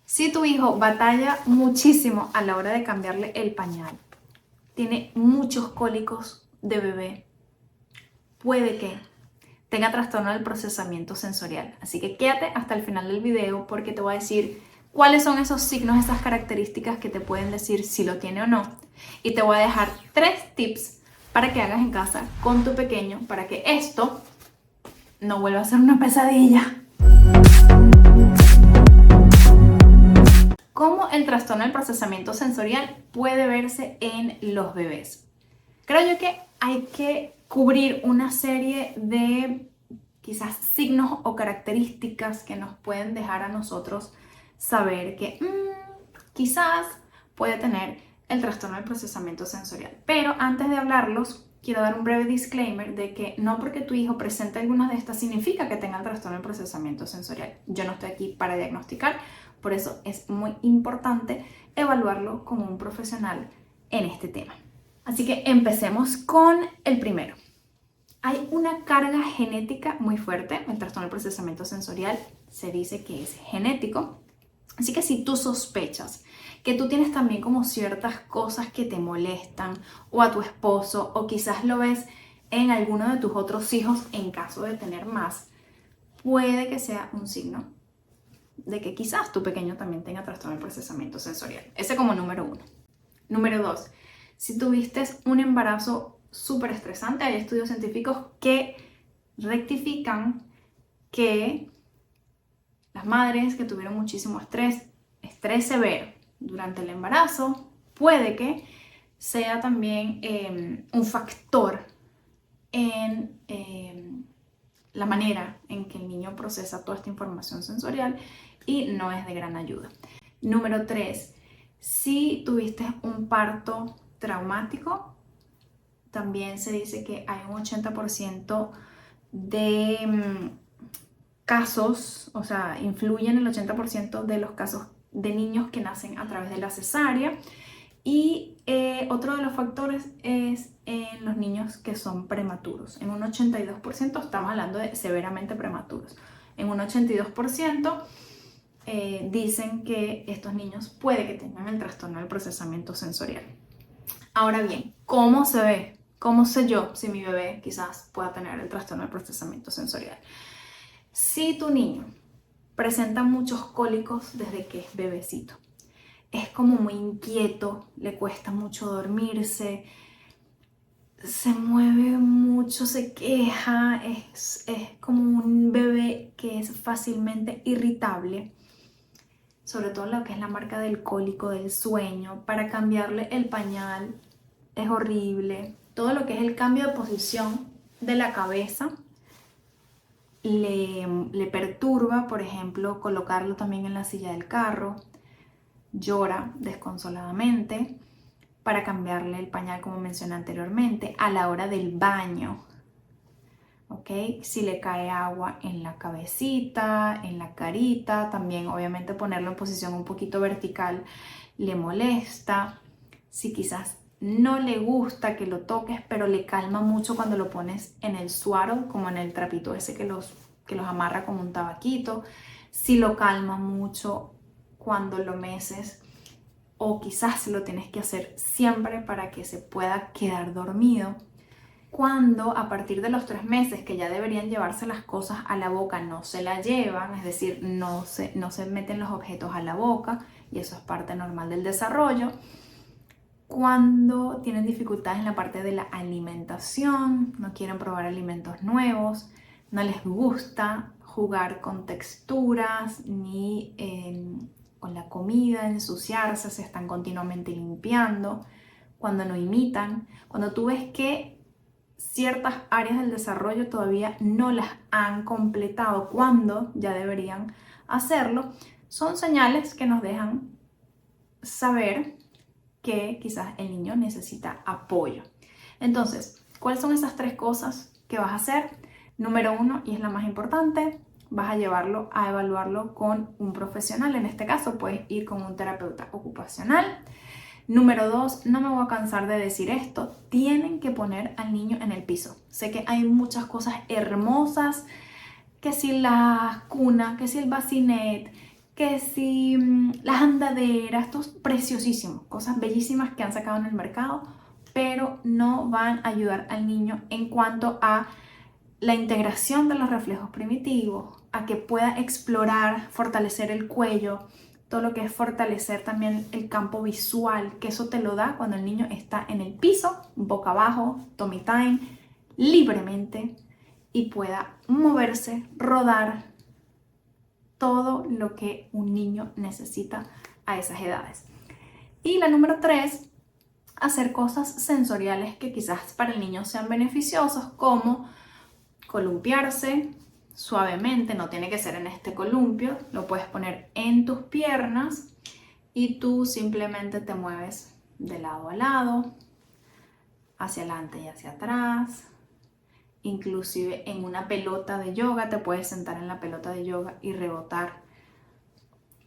Si tu hijo batalla muchísimo a la hora de cambiarle el pañal, tiene muchos cólicos de bebé, puede que tenga trastorno del procesamiento sensorial. Así que quédate hasta el final del video porque te voy a decir cuáles son esos signos, esas características que te pueden decir si lo tiene o no. Y te voy a dejar 3 tips para que hagas en casa con tu pequeño para que esto no vuelva a ser una pesadilla. ¿Cómo el trastorno del procesamiento sensorial puede verse en los bebés? Creo yo que hay que cubrir una serie de quizás signos o características que nos pueden dejar a nosotros saber que quizás puede tener el trastorno del procesamiento sensorial. Pero antes de hablarlos, quiero dar un breve disclaimer de que no porque tu hijo presente algunas de estas significa que tenga el trastorno del procesamiento sensorial. Yo no estoy aquí para diagnosticar, por eso es muy importante evaluarlo como un profesional en este tema. Así que empecemos con el primero. Hay una carga genética muy fuerte. El trastorno del procesamiento sensorial se dice que es genético. Así que si tú sospechas que tú tienes también como ciertas cosas que te molestan o a tu esposo o quizás lo ves en alguno de tus otros hijos en caso de tener más, puede que sea un signo de que quizás tu pequeño también tenga trastorno del procesamiento sensorial. Ese como número 1. Número 2. Si tuviste un embarazo súper estresante, hay estudios científicos que rectifican que las madres que tuvieron muchísimo estrés severo durante el embarazo, puede que sea también un factor en la manera en que el niño procesa toda esta información sensorial y no es de gran ayuda. Número 3. Si tuviste un parto traumático, también se dice que hay un 80% de casos, o sea, influyen el 80% de los casos de niños que nacen a través de la cesárea. Y otro de los factores es en los niños que son prematuros. En un 82% estamos hablando de severamente prematuros. En un 82% dicen que estos niños puede que tengan el trastorno del procesamiento sensorial. Ahora bien, ¿cómo se ve? ¿Cómo sé yo si mi bebé quizás pueda tener el trastorno del procesamiento sensorial? Si tu niño presenta muchos cólicos desde que es bebecito, es como muy inquieto, le cuesta mucho dormirse, se mueve mucho, se queja, es como un bebé que es fácilmente irritable, sobre todo lo que es la marca del cólico, del sueño, para cambiarle el pañal es horrible, todo lo que es el cambio de posición de la cabeza le perturba, por ejemplo, colocarlo también en la silla del carro, llora desconsoladamente para cambiarle el pañal, como mencioné anteriormente, a la hora del baño, ¿ok? Si le cae agua en la cabecita, en la carita, también obviamente ponerlo en posición un poquito vertical le molesta. Si quizás no le gusta que lo toques, pero le calma mucho cuando lo pones en el suaro, como en el trapito ese que los amarra como un tabaquito. Si lo calma mucho cuando lo meces, o quizás lo tienes que hacer siempre para que se pueda quedar dormido. Cuando a partir de los 3 meses que ya deberían llevarse las cosas a la boca no se la llevan, es decir, no se meten los objetos a la boca, y eso es parte normal del desarrollo. Cuando tienen dificultades en la parte de la alimentación, no quieren probar alimentos nuevos, no les gusta jugar con texturas ni con la comida, ensuciarse, se están continuamente limpiando, cuando no imitan, cuando tú ves que ciertas áreas del desarrollo todavía no las han completado cuando ya deberían hacerlo, son señales que nos dejan saber que quizás el niño necesita apoyo. Entonces, ¿cuáles son esas 3 cosas que vas a hacer? Número 1, y es la más importante, vas a llevarlo a evaluarlo con un profesional. En este caso, puedes ir con un terapeuta ocupacional. Número 2, no me voy a cansar de decir esto, tienen que poner al niño en el piso. Sé que hay muchas cosas hermosas, que si la cuna, que si el bassinet, que si las andaderas, estos preciosísimos, cosas bellísimas que han sacado en el mercado, pero no van a ayudar al niño en cuanto a la integración de los reflejos primitivos, a que pueda explorar, fortalecer el cuello, todo lo que es fortalecer también el campo visual, que eso te lo da cuando el niño está en el piso, boca abajo, tummy time, libremente y pueda moverse, rodar, todo lo que un niño necesita a esas edades. Y la número 3, hacer cosas sensoriales que quizás para el niño sean beneficiosos, como columpiarse suavemente, no tiene que ser en este columpio, lo puedes poner en tus piernas y tú simplemente te mueves de lado a lado, hacia adelante y hacia atrás. Inclusive en una pelota de yoga te puedes sentar en la pelota de yoga y rebotar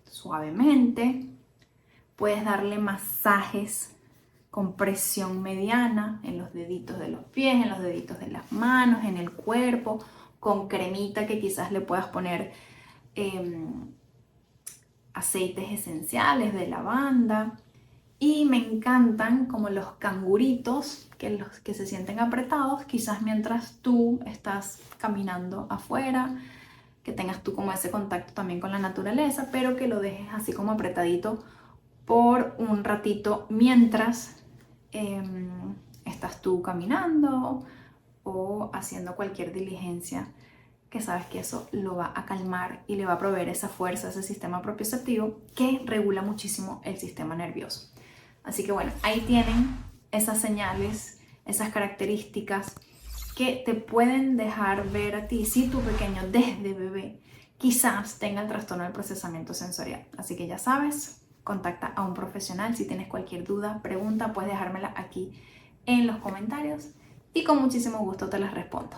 suavemente. Puedes darle masajes con presión mediana en los deditos de los pies, en los deditos de las manos, en el cuerpo, con cremita que quizás le puedas poner aceites esenciales de lavanda. Y me encantan como los canguritos, los que se sienten apretados, quizás mientras tú estás caminando afuera, que tengas tú como ese contacto también con la naturaleza, pero que lo dejes así como apretadito por un ratito mientras estás tú caminando o haciendo cualquier diligencia, que sabes que eso lo va a calmar y le va a proveer esa fuerza, ese sistema propioceptivo que regula muchísimo el sistema nervioso. Así que bueno, ahí tienen esas señales, esas características que te pueden dejar ver a ti si tu pequeño desde bebé quizás tenga el trastorno del procesamiento sensorial. Así que ya sabes, contacta a un profesional. Si tienes cualquier duda, pregunta, puedes dejármela aquí en los comentarios y con muchísimo gusto te las respondo.